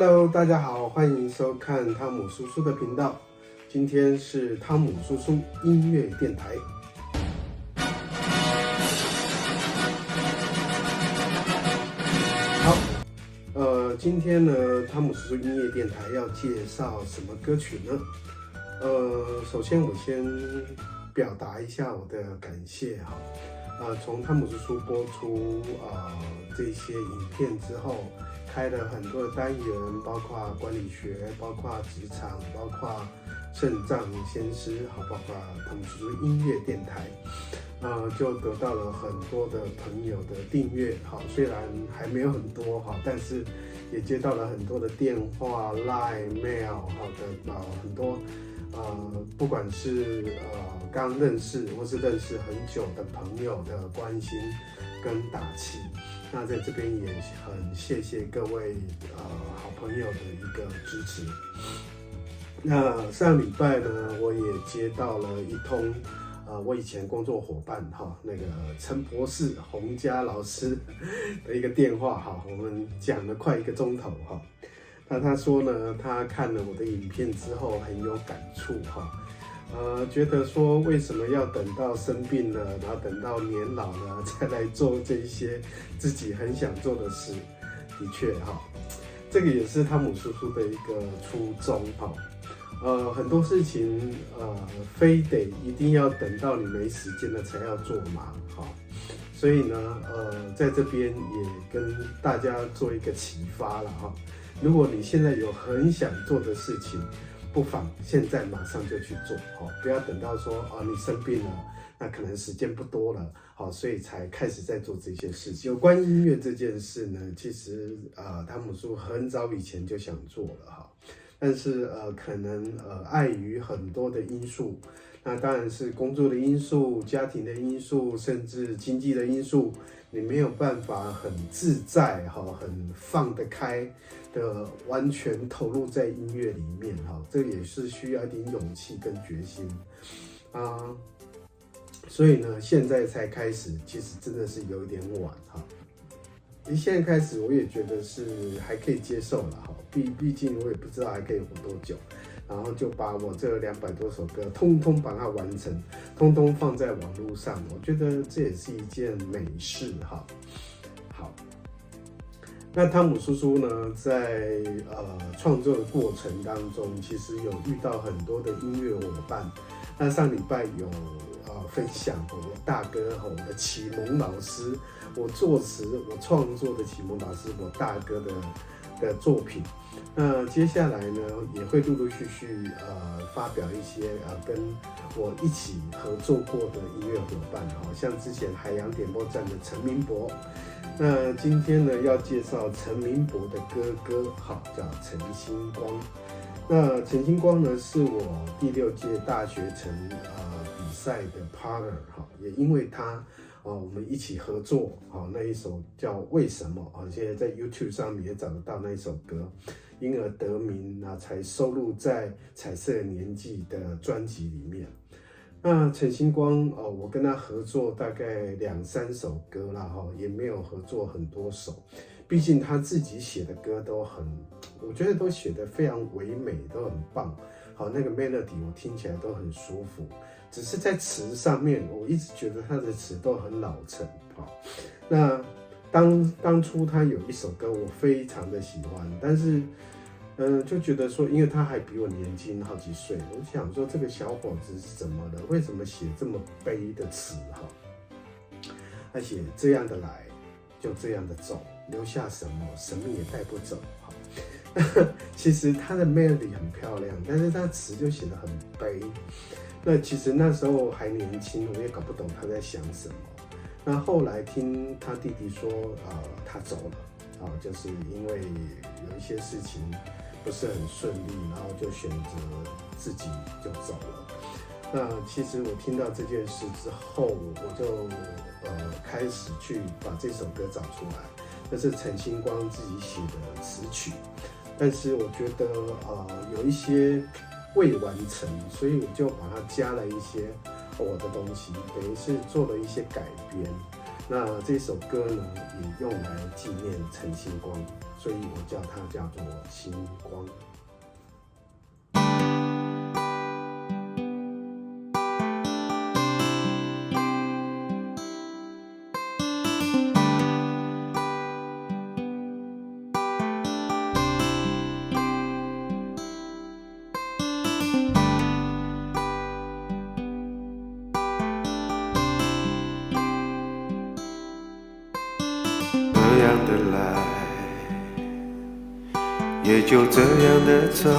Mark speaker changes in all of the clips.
Speaker 1: Hello， 大家好，欢迎收看汤姆叔叔的频道。今天是汤姆叔叔音乐电台。好，今天呢，汤姆叔叔音乐电台要介绍什么歌曲呢？首先我先表达一下我的感谢哈。从汤姆叔叔播出这些影片之后，开了很多的单元，包括管理学，包括职场，包括肾脏先师，好，包括汤姆叔叔音乐电台，就得到了很多的朋友的订阅，好，虽然还没有很多哈，但是也接到了很多的电话、Line、Mail 好的很多。不管是刚认识或是认识很久的朋友的关心跟打气，那在这边也很谢谢各位好朋友的一个支持。那上礼拜呢，我也接到了一通我以前工作伙伴那个陈博士洪家老师的一个电话哈，我们讲了快1个钟头哈。那他说呢，他看了我的影片之后很有感触哈，觉得说为什么要等到生病了，然后等到年老了再来做这些自己很想做的事？的确哈，这个也是汤姆叔叔的一个初衷哈。很多事情非得一定要等到你没时间了才要做嘛哈。所以呢，在这边也跟大家做一个启发了哈。如果你现在有很想做的事情，不妨现在马上就去做，不要等到说你生病了，那可能时间不多了，所以才开始在做这些事情。有关音乐这件事呢，其实汤姆叔很早以前就想做了哈，但是可能碍于很多的因素，那当然是工作的因素、家庭的因素，甚至经济的因素，你没有办法很自在很放得开的完全投入在音乐里面这也是需要一点勇气跟决心所以呢，现在才开始，其实真的是有一点晚现在开始我也觉得是还可以接受了毕竟我也不知道还可以活多久，然后就把我这200多首歌通通把它完成，通通放在网络上，我觉得这也是一件美事好，那汤姆叔叔呢，在创作的过程当中，其实有遇到很多的音乐伙伴。那上礼拜有分享我大哥我的启蒙老师，我作词我创作的启蒙老师，我大哥的作品。那接下来呢，也会陆陆续续发表一些跟我一起合作过的音乐伙伴像之前海洋点播站的陈明博。那今天呢，要介绍陈明博的哥哥叫陈星光。那陈星光呢，是我第6届大学城比赛的 partner 也因为他我们一起合作那一首叫为什么现在在 YouTube 上面也找得到那一首歌，因而得名才收录在彩色的年纪的专辑里面。那陈星光我跟他合作大概2、3首歌啦也没有合作很多首，毕竟他自己写的歌都我觉得都写得非常唯美，都很棒那个 melody 我听起来都很舒服，只是在词上面我一直觉得他的词都很老成那当初他有一首歌我非常的喜欢，但是就觉得说，因为他还比我年轻好几岁，我想说这个小伙子是怎么了？为什么写这么悲的词他写这样的来，就这样的走，留下什么，什么也带不走其实他的 melody 很漂亮，但是他词就写得很悲。那其实那时候还年轻，我也搞不懂他在想什么。那后来听他弟弟说，他走了就是因为有一些事情不是很顺利，然后就选择自己就走了。那其实我听到这件事之后，我就开始去把这首歌找出来，这是陈星光自己写的词曲，但是我觉得有一些未完成，所以我就把它加了一些我的东西，等于是做了一些改编。那这首歌呢，也用来纪念陈星光，所以我叫它叫做星光。
Speaker 2: 这样的来，也就这样的走，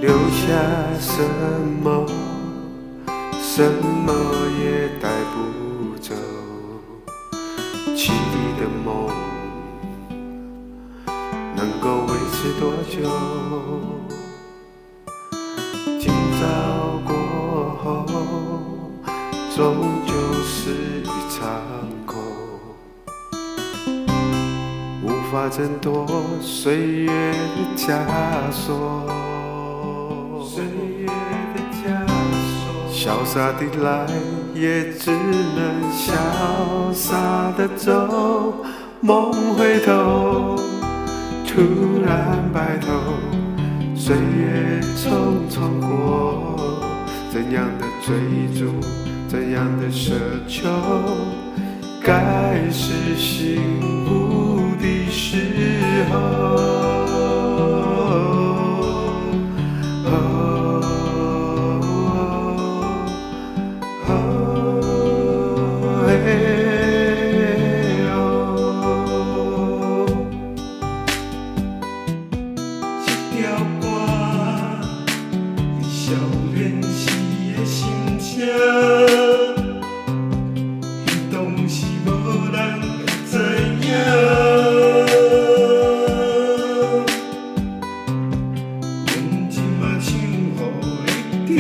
Speaker 2: 留下什么，什么也带不走。绮丽的梦能够维持多久？今朝过后，终究是一场空，无法挣脱岁月的枷锁。潇洒的来，也只能潇洒的走。梦回头，突然白头，岁月匆匆过。怎样的追逐，怎样的奢求，该是幸福的时候。
Speaker 3: 一条歌，你少年时的心情，迄当时无人会知影。阮今嘛唱予你听。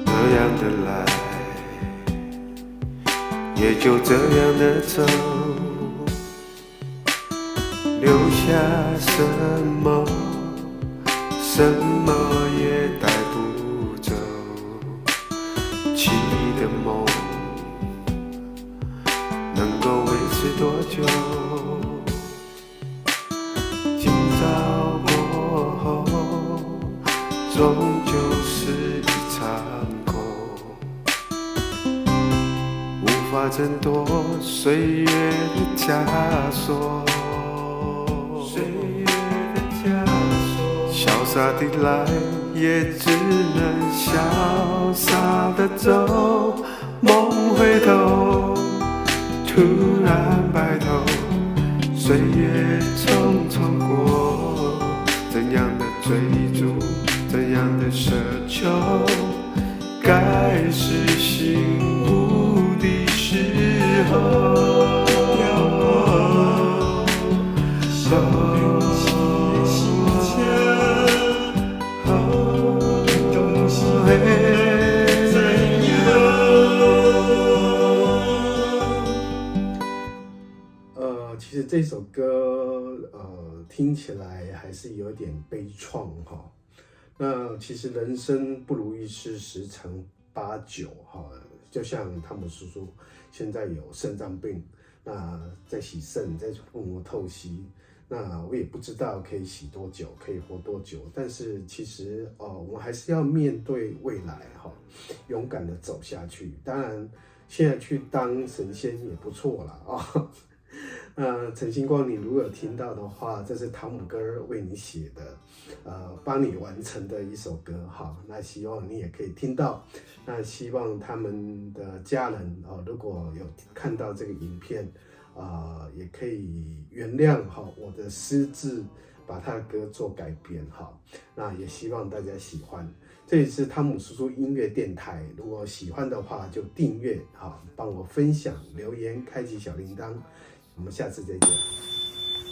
Speaker 2: 这样的来，也就这样的走，留下什么，什么也带不走。绮丽的梦能够维持多久？今朝过后，终究是一场空，无法挣脱岁月的枷锁。潇洒的来，也只能潇洒的走。梦回头，突然白头，岁月匆匆过。怎样的追逐，怎样的奢求，该是幸福的时候。
Speaker 3: 少年时的心情，迄当时无人知影。
Speaker 1: 其实这首歌听起来还是有点悲怆哈。那其实人生不如意事十常八九哈，就像汤姆叔叔现在有肾脏病，那在洗肾，在腹膜透析，那我也不知道可以洗多久，可以活多久。但是其实我们还是要面对未来哈，勇敢的走下去。当然，现在去当神仙也不错啦啊。陈星光，你如果有听到的话，这是汤姆哥为你写的，帮你完成的一首歌哈。那希望你也可以听到，那希望他们的家人如果有看到这个影片，也可以原谅哈我的失智，把他的歌做改编哈。那也希望大家喜欢。这里是汤姆叔叔音乐电台，如果喜欢的话就订阅哈，帮我分享、留言、开启小铃铛。我们下次再见。